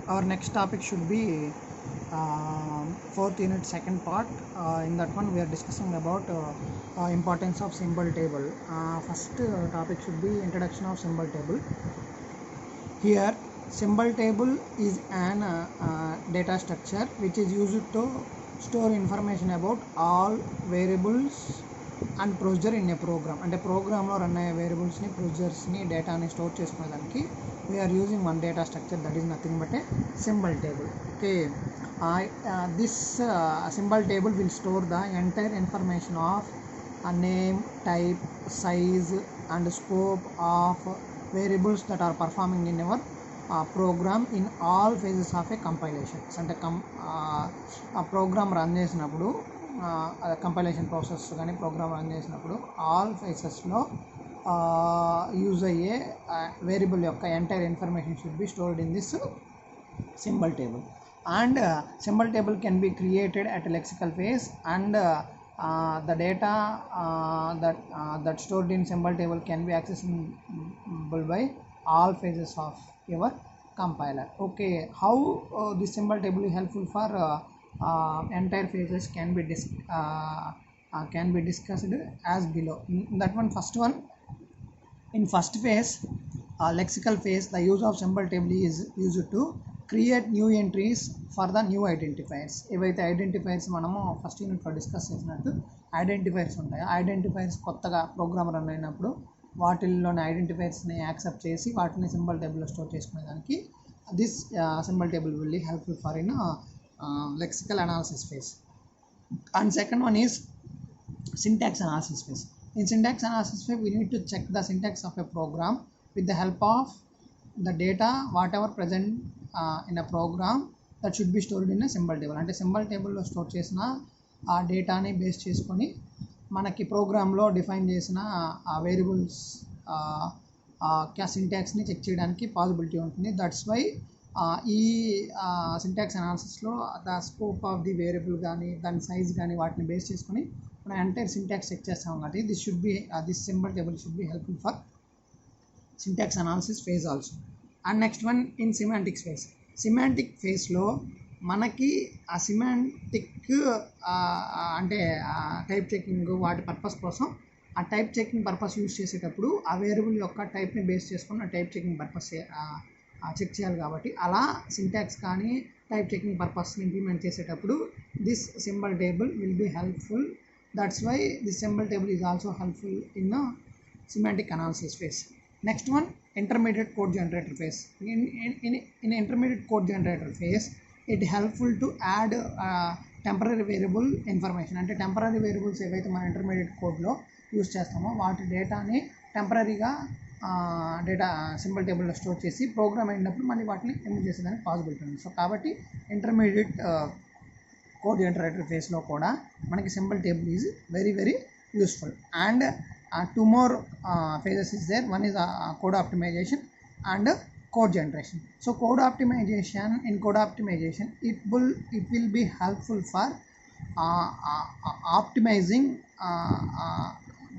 Our next topic should be fourth unit second part. In that one we are discussing about importance of symbol table. First topic should be introduction of symbol table. Here symbol table is an data structure which is used to store information about all variables and procedure in a program. And a program లో run అయ్యే variables ని procedures ని డేటాని store చేసుకునేదానికి we are using one data structure, that is nothing but a symbol table. Okay, this symbol table will store the entire information of a name, type, size and scope of variables that are performing in our program in all phases of a compilation. అంటే ఆ program run చేసినప్పుడు compilation process కానీ program run చేసినప్పుడు all ఫేసెస్లో use అయ్యే variable యొక్క entire information should be stored in this symbol table. And symbol table can be created at a lexical phase, and the data that stored in symbol table can be accessible by all phases of your compiler. Okay, how this symbol table is helpful for entire phases can be discussed as below. That one, first one, in first phase, lexical phase, the use of symbol table is used to create new entries for the new identifiers. ఏవైతే identifiers మనము first యూనిట్లో discuss చేసినట్టు identifiers ఉంటాయి, identifiers కొత్తగా program run అయినప్పుడు వాటిల్లోని ఐడెంటిఫైర్స్ని accept చేసి వాటిని సింబల్ టేబుల్లో స్టోర్ చేసుకునేదానికి this symbol table will be helpful for in lexical analysis phase. And second one is syntax analysis phase. In syntax analysis phase, we need to check the syntax of a program with the help of the data whatever present in a program that should be stored in a symbol table. అంటే symbol టేబుల్లో store చేసిన ఆ డేటాని base చేసుకొని మనకి ప్రోగ్రాంలో define చేసిన ఆ వేరియబుల్స్ సింటాక్స్ని చెక్ చేయడానికి పాసిబిలిటీ ఉంటుంది. దట్స్ వై ఈ సింటాక్స్ అనాలిసిస్లో the scope of the variable కానీ దాని సైజ్ కానీ వాటిని బేస్ చేసుకొని మనం ఎంటైర్ సింటాక్స్ చెక్ చేస్తాం కాబట్టి this symbol table should be helpful for syntax analysis phase also. And next one, in semantics phase. Semantic phase లో మనకి ఆ సిమాంటిక్ అంటే టైప్ చెకింగ్ వాటి పర్పస్ కోసం ఆ టైప్ చెకింగ్ పర్పస్ యూజ్ చేసేటప్పుడు ఆ వేరియబుల్ యొక్క టైప్ని బేస్ చేసుకుని ఆ టైప్ చెకింగ్ పర్పస్ చెక్ చేయాలి కాబట్టి అలా సింటాక్స్ కానీ టైప్ చెకింగ్ పర్పస్ని ఇంప్లిమెంట్ చేసేటప్పుడు this symbol table will be helpful. That's why this symbol table is also helpful in semantic analysis phase. Next one, intermediate code generator phase. In intermediate code generator phase, it helpful to add temporary variable information. అంటే temporary variables ఏవైతే మన intermediate కోడ్లో use చేస్తామో వాటి డేటాని టెంపరీగా data symbol టేబుల్లో store చేసి ప్రోగ్రామ్ అయినప్పుడు మళ్ళీ వాటిని రిమూవ్ చేసేదానికి పాసిబిలిటీ ఉంది. సో కాబట్టి ఇంటర్మీడియట్ కోడ్ జనరేటర్ ఫేస్లో కూడా మనకి symbol table is very very useful. And two more phases is there. One is code optimization and code generation. So code optimization, in code optimization it will be helpful for optimizing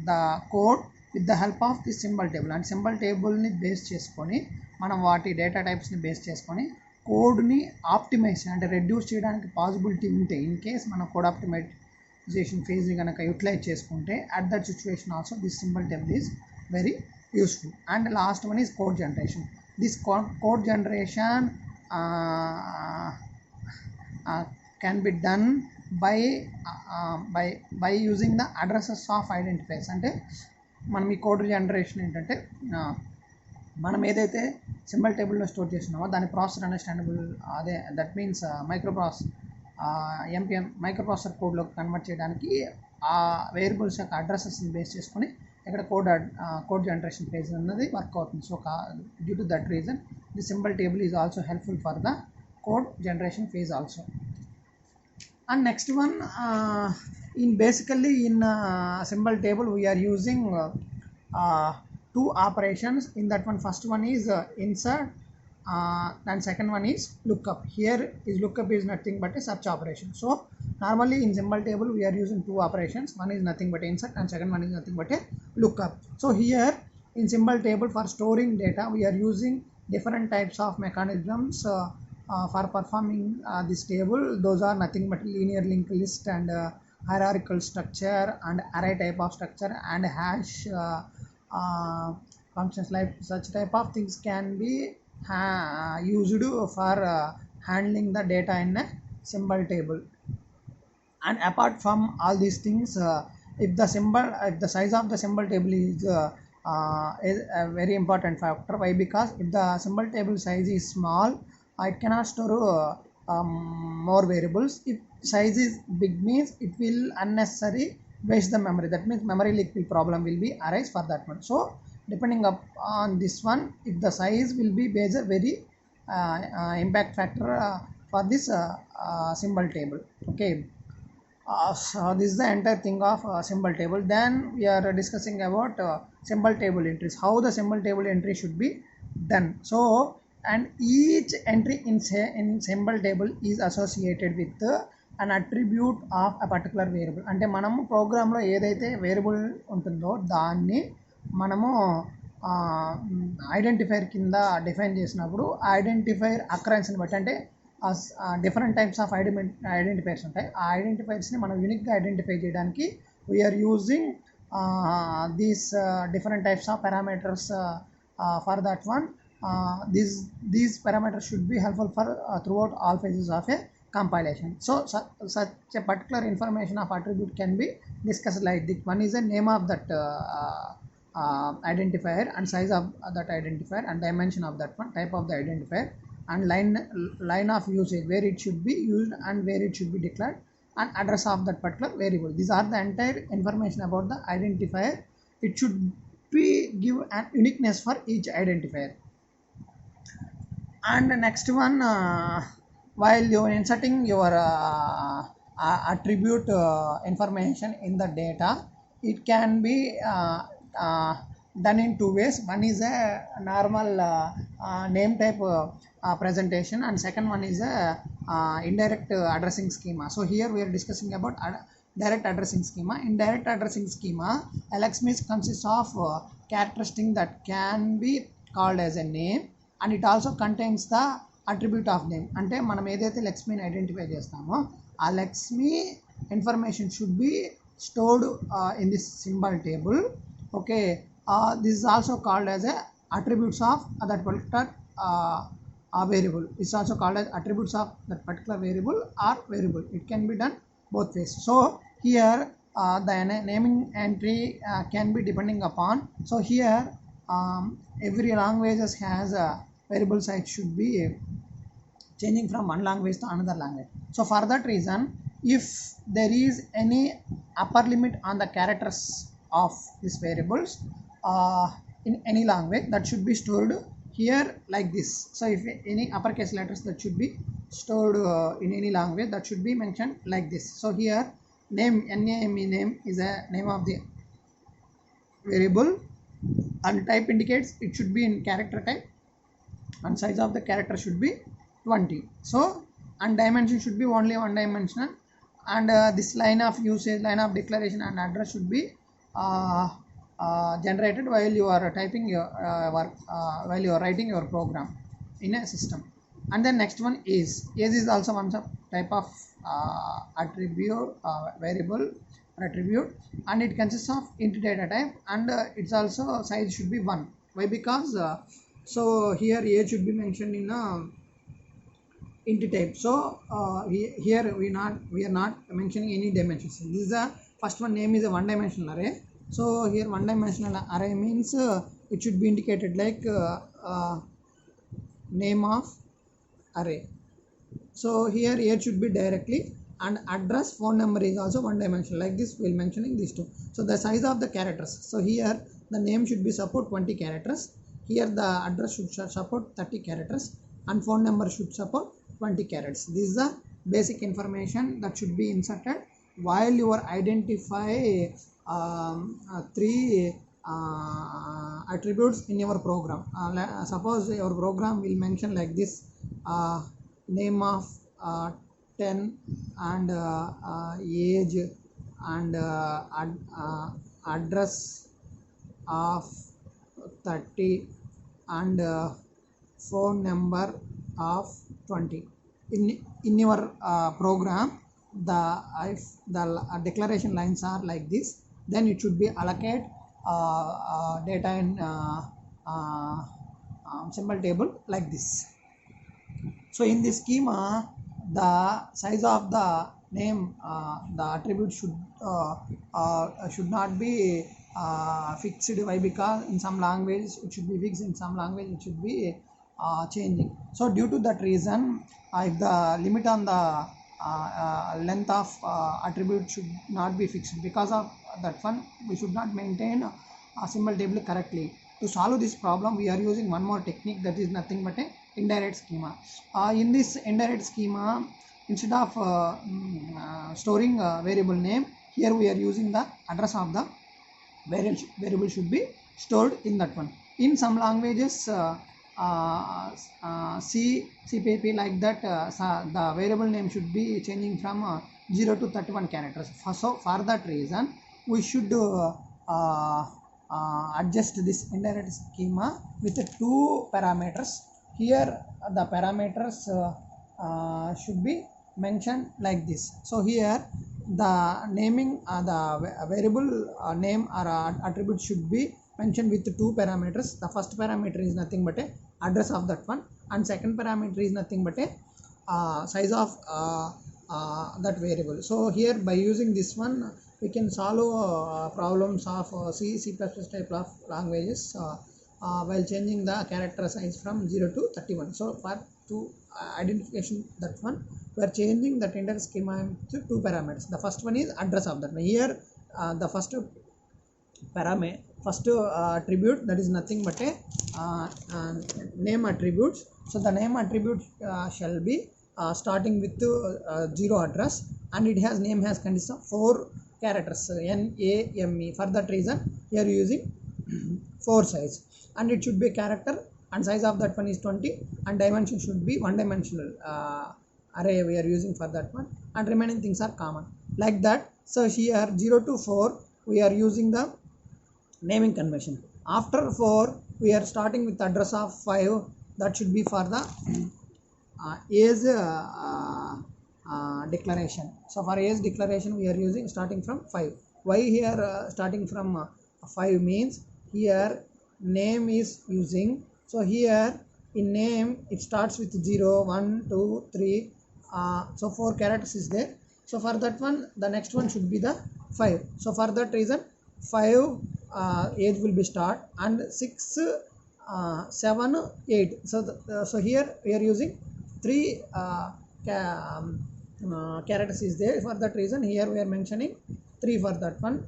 the code with the help of the symbol table. And symbol table ni base చేసుకొని మనం వాటి data టైప్స్ని base చేసుకొని కోడ్ని optimise అంటే reduce చేయడానికి possibility ఉంటే in case మనం code optimisation ఫేజ్ని కనుక యూటిలైజ్ చేసుకుంటే at that situation also this symbol table is very useful. And last one is code generation. This code generation can be done by using the addresses of identifiers. అంటే మనం ఈ code generation ఏంటంటే మనం ఏదైతే symbol టేబుల్లో store చేస్తున్నామో దాని processor understandable అదే దట్ మీన్స్ ఎంపీఎం మైక్రోప్రాసెసర్ కోడ్లో కన్వర్ట్ చేయడానికి ఆ వేరియబుల్స్ యొక్క అడ్రసెస్ని బేస్ చేసుకొని ఇక్కడ కోడ్ జనరేషన్ ఫేజ్ అన్నది వర్క్ అవుతుంది. So due to that reason the symbol table is also helpful for the code generation phase also. And next one, in symbol table we are using two operations. In that one, first one is insert and second one is lookup. Here is lookup is nothing but a search operation. So normally in symbol table we are using two operations. One is nothing but insert and second one is nothing but a lookup. So here in symbol table for storing data we are using different types of mechanisms for performing this table. Those are nothing but linear linked list and hierarchical structure and array type of structure and hash functions. Like such type of things can be used for handling the data in a symbol table. And apart from all these things, if the size of the symbol table is a very important factor. Why? Because if the symbol table size is small, it cannot store more variables. If size is big, means it will unnecessary waste the memory. That means memory leak problem will be arise for that one. So depending on this one, if the size will be major very impact factor for this symbol table. Okay. So this is the entire thing of symbol table. Then we are discussing about symbol table entries, how the symbol table entry should be done. So and each entry in symbol table is associated with an attribute of a particular variable. అంటే మనము ప్రోగ్రాంలో ఏదైతే variable ఉంటుందో దాన్ని మనము identifier కింద define చేసినప్పుడు identifier అకరెన్స్ని బట్టి, అంటే డిఫరెంట్ టైప్స్ ఆఫ్ ఐడెంటిఫైర్స్ ఉంటాయి. ఆ ఐడెంటిఫైర్స్ని మనం యూనిక్గా ఐడెంటిఫై చేయడానికి we are using these different types of parameters for that one. These parameters should be helpful for throughout all phases of a compilation. So such a particular information of attribute can be discussed like this. One is the name of that identifier and size of that identifier and dimension of that one, type of the identifier, and line of usage, where it should be used and where it should be declared, and address of that particular variable. These are the entire information about the identifier. It should be give an uniqueness for each identifier. And the next one, while you are inserting your attribute information in the data, it can be done in two ways. One is a normal name type presentation, and second one is a indirect addressing schema. So here we are discussing about direct addressing schema. In direct addressing schema, LXMIS consists of characteristic that can be called as a name, and it also contains the attribute of name. అంటే మనం ఏదైతే లెక్స్మీని identify చేస్తామో ఆ lexeme information should be stored in this symbol table. Okay, this is also called as a attributes of that particular variable. It's also called as attributes of that particular variable or variable. It can be done both ways. So here the naming entry can be depending upon. So here every languages has a variable size should be changing from one language to another language. So for that reason, if there is any upper limit on the characters of these variables in any language, that should be stored here like this. So if any uppercase letters that should be stored in any language, that should be mentioned like this. So here name, name is a name of the variable, and type indicates it should be in character type, and size of the character should be 20. So and dimension should be only one dimensional, and this line of usage, line of declaration and address should be generated while you are typing your while you are writing your program in a system. And then next one is also one type of attribute, variable or attribute, and it consists of int data type, and it's also size should be 1. Why? Because so here age should be mentioned in int type. So here we are not mentioning any dimensions. This is the first one. Name is a one dimensional array. So here one dimensional array means it should be indicated like name of array. So here should be directly, and address, phone number is also one dimensional. Like this we'll mentioning these two. So the size of the characters, so here the name should be support 20 characters, here the address should support 30 characters, and phone number should support 20 characters. This is the basic information that should be inserted while you are identify three attributes in your program. Suppose your program will mention like this, name of 10 and age and address of 30 and phone number of 20. In your program, if the declaration lines are like this, then it should be allocate data in symbol table like this. So in this schema, the size of the name, the attribute should not be fixed. Why? Because in some languages it should be fixed, in some language it should be changing. So due to that reason, if the limit on the length of attribute should not be fixed, because of that one we should not maintain a symbol table correctly. To solve this problem, we are using one more technique, that is nothing but a indirect schema. In this indirect schema, instead of storing a variable name, here we are using the address of the variable should be stored in that one. In some languages, C, CPP like that, the variable name should be changing from 0 to 31 characters. So for that reason, we should adjust this indirect schema with two parameters. Here the parameters should be mentioned like this. So here the naming the variable name or attribute should be mentioned with two parameters. The first parameter is nothing but a address of that one, and second parameter is nothing but a size of that variable. So here by using this one, we can solve problems of C type of languages while changing the character size from 0 to 31. So for to identification that one, we are changing that index schema to two parameters. The first one is address of that one. Here the first attribute, that is nothing but a name attributes. So the name attribute shall be starting with 0 address, and it has name has consists of 4 characters, NAME. For that reason we are using 4 size, and it should be a character, and size of that one is 20, and dimension should be one dimensional array we are using for that one, and remaining things are common like that. So here 0 to 4 we are using the naming convention. After 4 we are starting with address of 5, that should be for the age declaration. So for age declaration we are using starting from 5. Why here starting from 5 means here name is using. So here in name it starts with 0, 1, 2, 3, so 4 characters is there. So for that one the next one should be the 5. So for that reason 5 age will be start, and 6, 7, 8. So here we are using 3 characters is there. For that reason here we are mentioning 3 for that one.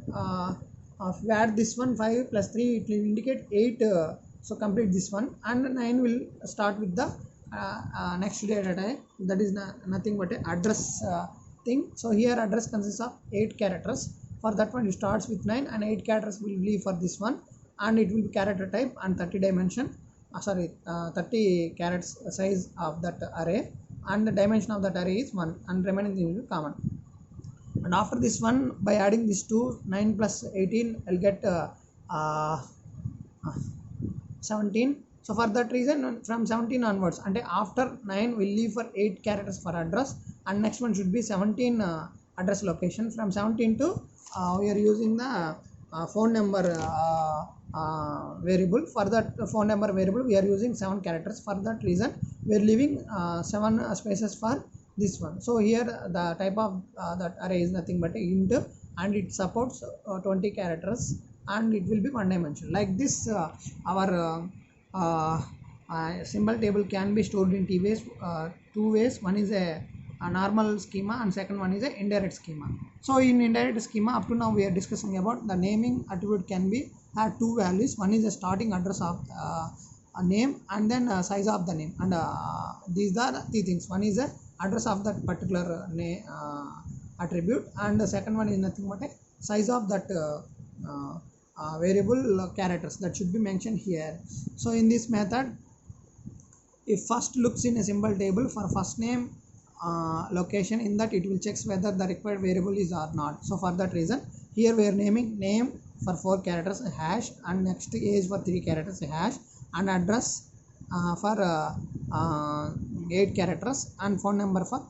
If we add this one 5 plus 3, it will indicate 8. So complete this one, and 9 will start with the next data type, that is nothing but a address thing. So here address consists of 8 characters. For that one it starts with 9, and 8 characters will be for this one, and it will be character type and 30 dimension 30 characters size of that array, and the dimension of that array is 1, and remaining thing will be common. And after this one, by adding these two, 9 plus 18 will get 17. So for that reason from 17 onwards, and after 9 we'll leave for 8 characters for address, and next one should be 17 address location. From 17 to we are using the phone number variable. For that phone number variable we are using 7 characters. For that reason we are leaving 7 spaces for this one. So here the type of that array is nothing but int, and it supports 20 characters, and it will be one dimension. Like this our symbol table can be stored in two ways. One is a normal schema, and second one is a indirect schema. So in indirect schema, up to now we are discussing about the naming attribute can be have two values. One is the starting address of a name, and then size of the name, and these are the 3 things. One is the address of that particular attribute, and the second one is nothing but a size of that variable characters that should be mentioned here. So in this method, if first looks in a symbol table for first name location, in that it will check whether the required variable is or not. So for that reason here we are naming name for 4 characters hash, and next age for 3 characters hash, and address for 8 characters and phone number for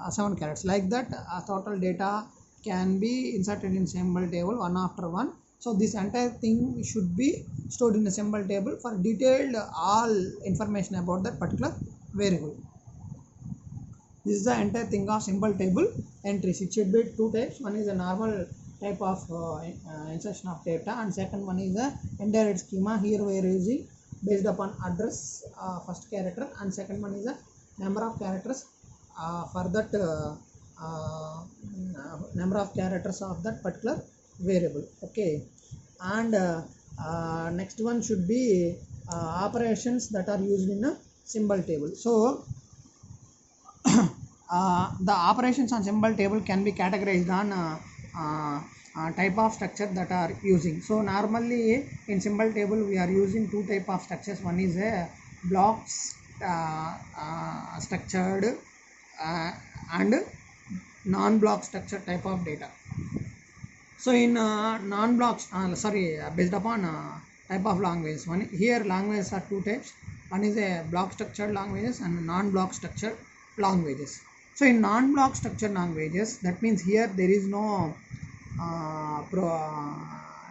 7 characters. Like that, total data can be inserted in symbol table one after one. So this entire thing should be stored in a symbol table for detailed all information about that particular variable. This is the entire thing of symbol table entries. It should be two types. One is a normal type of insertion of data, and second one is the indirect schema. Here we are using based upon address, first character, and second one is the number of characters for that number of characters of that particular variable. Okay, and next one should be operations that are used in a symbol table. So the operations on symbol table can be categorized on type of structure that are using. So normally in symbol table we are using two type of structures. One is a blocks structured and non-block structure type of data. So in non-blocks, based upon type of languages, one here languages are two types. One is a block structured languages and non-block structured languages. So in non-block structured languages, that means here there is no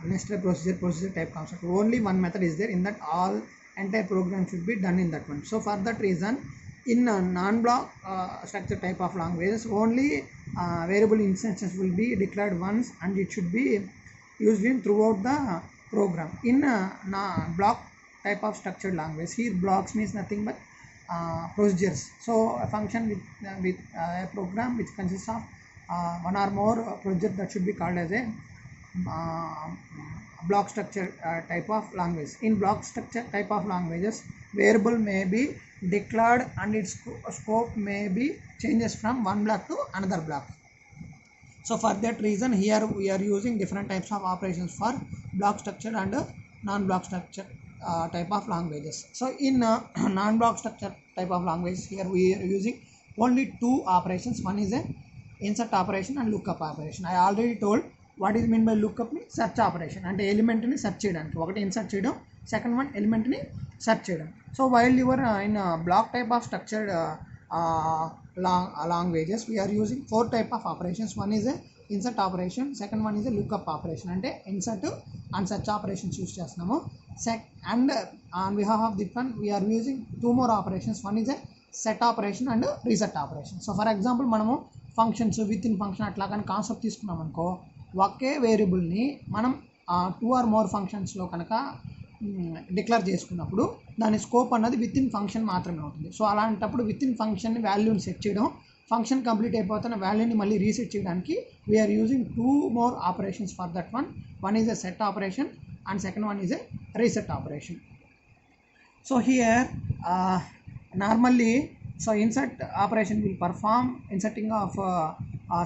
nested procedure type concept. Only one method is there. In that, all entire program should be done in that one. So for that reason, in non-block structure type of languages, only variable instances will be declared once, and it should be used in throughout the program. In block type of structured language, here blocks means nothing but procedures. So a function with a program which consists of one or more procedure, that should be called as a block structure type of language. In block structure type of languages, variable may be declared and its scope may be changes from one block to another block. So for that reason, here we are using different types of operations for block structure and non-block structure type of languages. So in non-block structure type of languages, here we are using only two operations. One is a insert operation and lookup operation. I already told what is meant by lookup ni search operation, అంటే element ని search చేయడానికి. ఒకటి insert చేయడం, second one element ని search చేయడం. So while you're in block type of structured languages, we are using four type of operations. One is a insert operation, second one is a lookup operation, అంటే insert and search operations use చేస్తున్నాము. And on behalf of this one, we are using two more operations. One is a set operation and reset operation. So for example, మనము functions with in function అట్లా కానీ concept తీసుకున్నాం అనుకో, ఒకే వేరియబుల్ని మనం two are more ఫంక్షన్స్లో కనుక declare చేసుకున్నప్పుడు దాని స్కోప్ అన్నది విత్ ఇన్ ఫంక్షన్ మాత్రమే ఉంటుంది. సో అలాంటప్పుడు విత్ ఇన్ ఫంక్షన్ వాల్యూని సెట్ చేయడం, ఫంక్షన్ కంప్లీట్ అయిపోతున్న వాల్యూని మళ్ళీ రీసెట్ చేయడానికి we are using two more operations for that one. One is a set operation and second one is a reset operation. So here normally, so insert operation will perform inserting of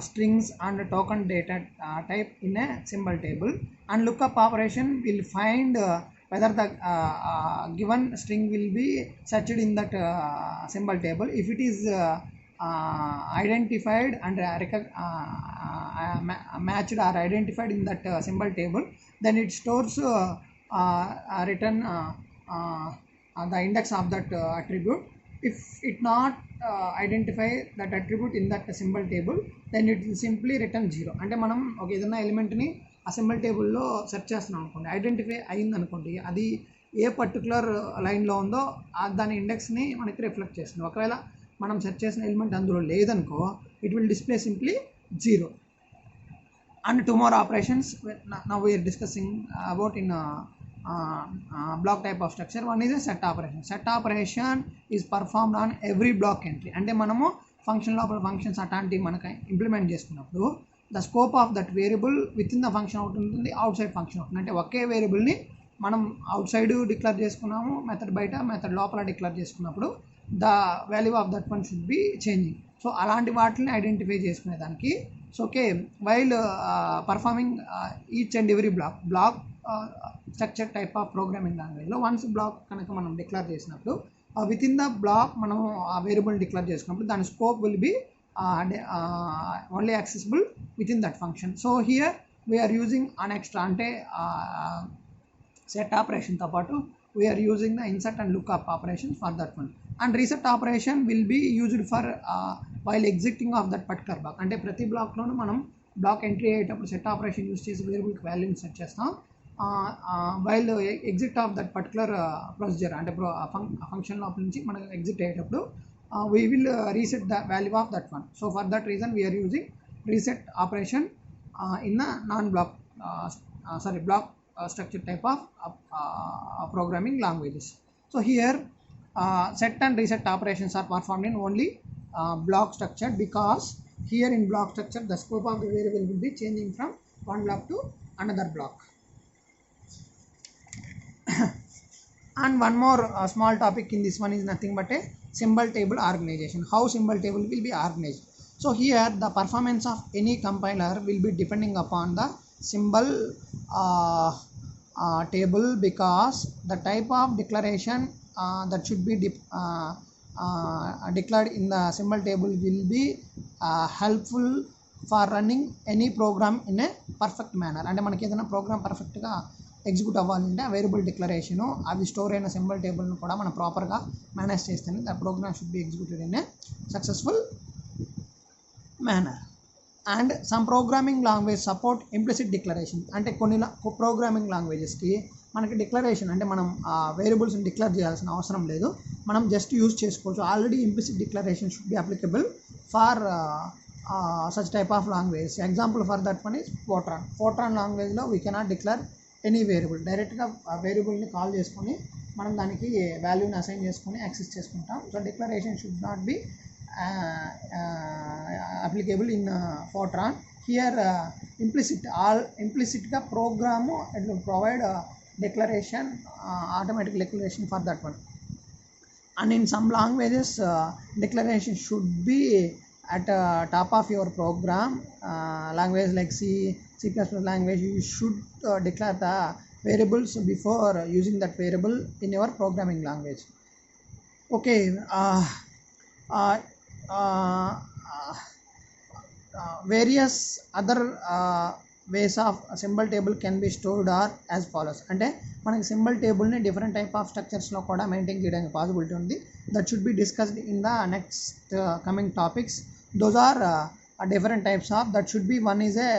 strings and token data type in a symbol table, and lookup operation will find whether the given string will be searched in that symbol table. If it is identified and matched or identified in that symbol table, then it stores return the index of that attribute. If it not identify that attribute in that symbol table, then it will simply return 0. అంటే మనం ఒక ఏదైనా ఎలిమెంట్ని ఆ symbol టేబుల్లో search చేస్తున్నాం అనుకోండి, identify అయింది అనుకోండి, అది ఏ పర్టికులర్ లైన్లో ఉందో దాని ఇండెక్స్ని మనకి రిఫ్లెక్ట్ చేస్తుంది. ఒకవేళ మనం సెర్చ్ చేసిన ఎలిమెంట్ అందులో లేదనుకో, it will display simply 0. And two more operations now we are discussing about in block type of structure. One is a set operation. Set operation is performed on every block entry. అంటే మనము function లోపల functions అట్లాంటివి మనకు implement చేసుకున్నప్పుడు the scope of that variable within the function out ఉంటుంది, outside function అవుతుంది. అంటే ఒకే వేరియబుల్ని మనం అవుట్ సైడ్ డిక్లేర్ చేసుకున్నాము, మెథడ్ బయట మెథడ్ లోపల డిక్లేర్ చేసుకున్నప్పుడు the value of that one should be changing. So అలాంటి వాటిని ఐడెంటిఫై చేసుకునే దానికి, so okay while performing each and every block structure type of programming లాంగ్వేజ్లో వన్స్ బ్లాక్ కనుక మనం డిక్లేర్ చేసినప్పుడు విత్ ఇన్ ద బ్లాక్ మనము ఆ వేరియబుల్ డిక్లేర్ చేసుకున్నప్పుడు దాని scope will be only accessible within that function. So here we are using an extra, అంటే set ఆపరేషన్తో పాటు we are using the insert and lookup operation for that one. And reset operation will be used for while exiting of that particular block. అంటే ప్రతి బ్లాక్లోనూ మనం block entry అయ్యేటప్పుడు set operation use చేసి వేరియబుల్కి వాల్యూని సెట్ చేస్తాం. While exit of that particular procedure అంటే ఫంక్షన్ లోపల నుంచి మనం ఎగ్జిట్ అయ్యేటప్పుడు we will reset the value of that one. So for that reason we are using reset operation in the non-block block structure type of programming languages. So here set and reset operations are performed in only block structure, because here in block structure the scope of the variable will be changing from one block to another block. And one more small topic in this one is nothing but a symbol table organization. How symbol table will be organized? So here the performance of any compiler will be depending upon the symbol table, because the type of declaration that should be declared in the symbol table will be helpful for running any program in a perfect manner. అంటే మనకి ఏదైనా programme పర్ఫెక్ట్గా execute అవ్వాలంటే ఆ variable declaration అవి store అయిన symbol టేబుల్ను కూడా మనం ప్రాపర్గా మేనేజ్ చేస్తేనే the program should be executed in a successful manner. And some programming language support implicit declaration. అంటే కొన్ని ప్రోగ్రామింగ్ లాంగ్వేజెస్కి మనకి డిక్లరేషన్ అంటే మనం వేరియబుల్స్ని డిక్లేర్ చేయాల్సిన అవసరం లేదు, మనం జస్ట్ యూజ్ చేసుకోవచ్చు. Already implicit declaration should be applicable for such type of language. Example for that one is Fortran. Fortran language లో we cannot declare any variable. డైరెక్ట్గా ఆ వేరియబుల్ని కాల్ చేసుకొని మనం దానికి వాల్యూని అసైన్ చేసుకొని యాక్సెస్ చేసుకుంటాం. So declaration should not be applicable in Fortran. Here ఇంప్లిసిట్గా programme it will provide declaration, automatic declaration for that one. And in some languages declaration should be at top of your program. Language like C++ language, you should declare the variables before using that variable in your programming language. Okay, various other ways of symbol table can be stored are as follows. అంటే మనకి symbol టేబుల్ని different type of స్ట్రక్చర్స్లో కూడా maintain చేయడానికి possibility ఉంది. That should be discussed in the next coming topics. Those are different types of. That should be, one is a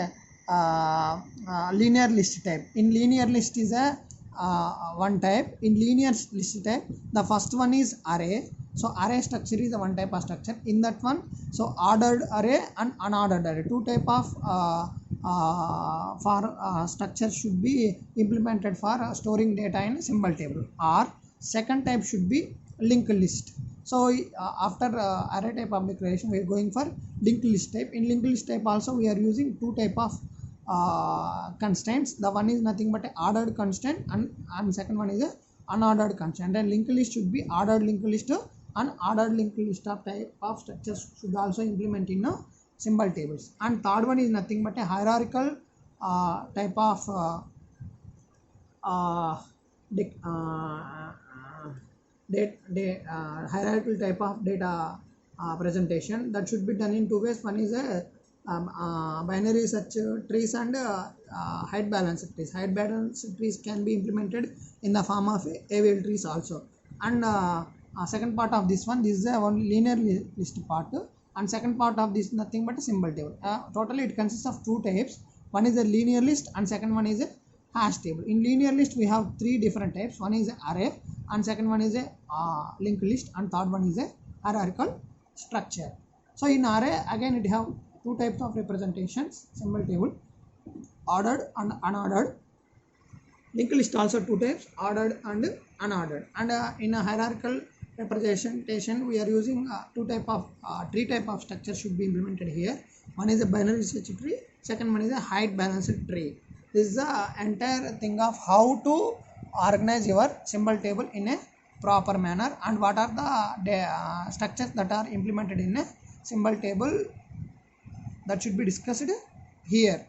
linear list type. In linear list is a one type. In linear list type, the first one is array. So array structure is one type of structure. In that one, so ordered array and unordered array, two type of structure should be implemented for storing data in symbol table. Or second type should be linked list. So after array type of declaration, we are going for linked list type. In linked list type also we are using two type of constraints. The one is nothing but a ordered constraint, and second one is a unordered constraint. And linked list should be ordered linked list, and ordered linked list of type of structures should also implement in symbol tables. And third one is nothing but a hierarchical type of hierarchical type of data presentation. That should be done in two ways. One is a binary search trees and height balanced trees. Height balanced trees can be implemented in the form of AVL trees also. And second part of this one, this is a one linear list part, and second part of this nothing but a symbol table. Totally it consists of two types. One is a linear list and second one is a hash table. In linear list we have three different types. One is array, and second one is a linked list, and third one is a hierarchical structure. So in array again it have two types of representations, symbol table, ordered and unordered. Linked list also two types, ordered and unordered. And in a hierarchical representation we are using three type of structure should be implemented here. One is a binary search tree, second one is a height balanced tree. This is the entire thing of how to organize your symbol table in a proper manner, and what are the structures that are implemented in a symbol table, that should be discussed here.